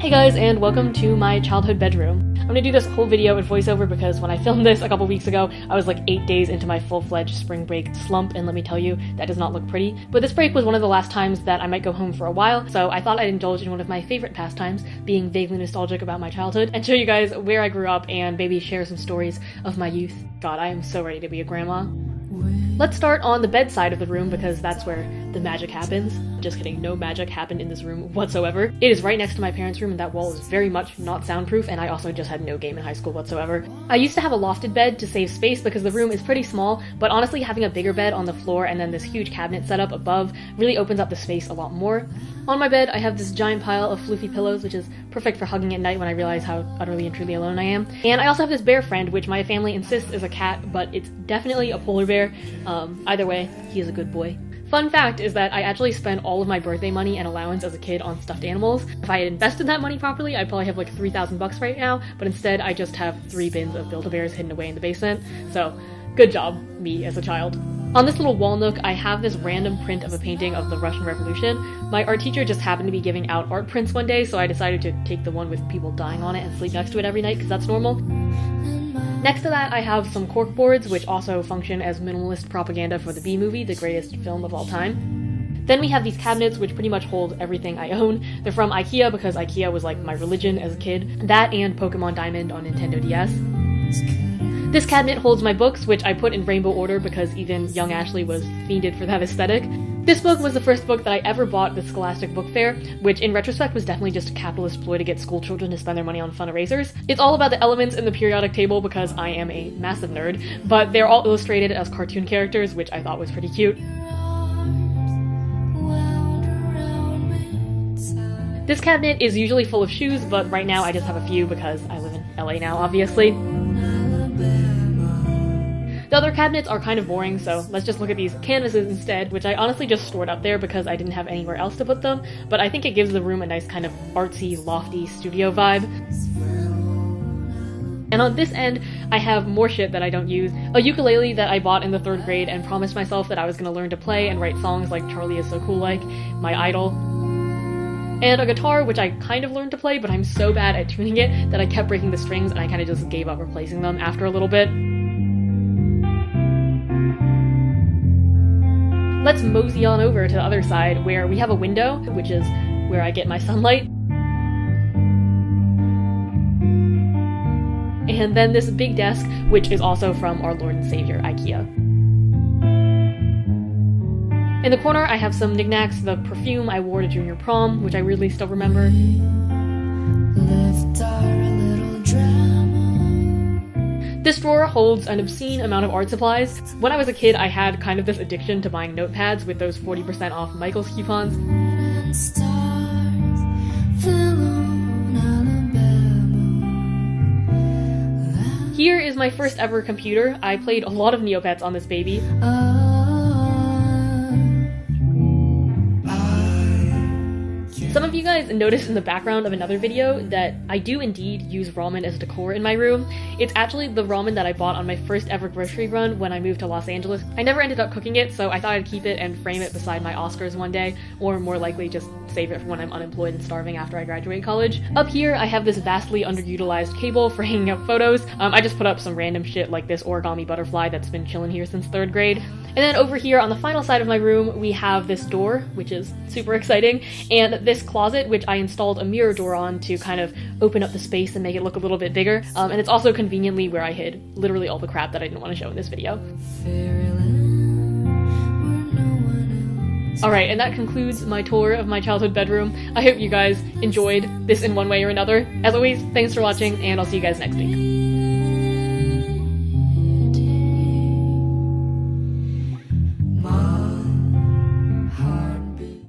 Hey guys, and welcome to my childhood bedroom. I'm gonna do this whole video in voiceover because when I filmed this a couple weeks ago, I was like 8 days into my full-fledged spring break slump, and let me tell you, that does not look pretty. But this break was one of the last times that I might go home for a while, so I thought I'd indulge in one of my favorite pastimes, being vaguely nostalgic about my childhood, and show you guys where I grew up and maybe share some stories of my youth. God, I am so ready to be a grandma. Let's start on the bedside of the room because that's where the magic happens. Just kidding, no magic happened in this room whatsoever. It is right next to my parents' room and that wall is very much not soundproof, and I also just had no game in high school whatsoever. I used to have a lofted bed to save space because the room is pretty small, but honestly having a bigger bed on the floor and then this huge cabinet set up above really opens up the space a lot more. On my bed, I have this giant pile of floofy pillows, which is perfect for hugging at night when I realize how utterly and truly alone I am. And I also have this bear friend, which my family insists is a cat, but it's definitely a polar bear. Either way, he is a good boy. Fun fact is that I actually spent all of my birthday money and allowance as a kid on stuffed animals. If I had invested that money properly, I'd probably have like $3,000 right now, but instead I just have 3 bins of Build-A-Bears hidden away in the basement. So, good job, me as a child. On this little wall nook, I have this random print of a painting of the Russian Revolution. My art teacher just happened to be giving out art prints one day, so I decided to take the one with people dying on it and sleep next to it every night, because that's normal. Next to that, I have some corkboards, which also function as minimalist propaganda for the B-movie, the greatest film of all time. Then we have these cabinets, which pretty much hold everything I own. They're from IKEA, because IKEA was like my religion as a kid. That and Pokemon Diamond on Nintendo DS. This cabinet holds my books, which I put in rainbow order because even young Ashley was fiended for that aesthetic. This book was the first book that I ever bought at the Scholastic Book Fair, which in retrospect was definitely just a capitalist ploy to get school children to spend their money on fun erasers. It's all about the elements in the periodic table because I am a massive nerd, but they're all illustrated as cartoon characters, which I thought was pretty cute. This cabinet is usually full of shoes, but right now I just have a few because I live in LA now, obviously. The other cabinets are kind of boring, so let's just look at these canvases instead, which I honestly just stored up there because I didn't have anywhere else to put them, but I think it gives the room a nice kind of artsy, lofty studio vibe. And on this end, I have more shit that I don't use. A ukulele that I bought in the 3rd grade and promised myself that I was gonna learn to play and write songs like Charlie Is So Cool Like, my idol. And a guitar, which I kind of learned to play, but I'm so bad at tuning it that I kept breaking the strings and I kind of just gave up replacing them after a little bit. Let's mosey on over to the other side where we have a window, which is where I get my sunlight. And then this big desk, which is also from our Lord and Savior, IKEA. In the corner, I have some knickknacks, the perfume I wore to junior prom, which I weirdly still remember. This drawer holds an obscene amount of art supplies. When I was a kid, I had kind of this addiction to buying notepads with those 40% off Michaels coupons. Here is my first ever computer. I played a lot of Neopets on this baby. Some of you guys noticed in the background of another video that I do indeed use ramen as decor in my room. It's actually the ramen that I bought on my first ever grocery run when I moved to Los Angeles. I never ended up cooking it, so I thought I'd keep it and frame it beside my Oscars one day, or more likely just save it for when I'm unemployed and starving after I graduate college. Up here, I have this vastly underutilized cable for hanging up photos. I just put up some random shit like this origami butterfly that's been chilling here since 3rd grade. And then over here on the final side of my room, we have this door, which is super exciting, and this closet, which I installed a mirror door on to kind of open up the space and make it look a little bit bigger. And it's also conveniently where I hid literally all the crap that I didn't want to show in this video. Alright, and that concludes my tour of my childhood bedroom. I hope you guys enjoyed this in one way or another. As always, thanks for watching, and I'll see you guys next week.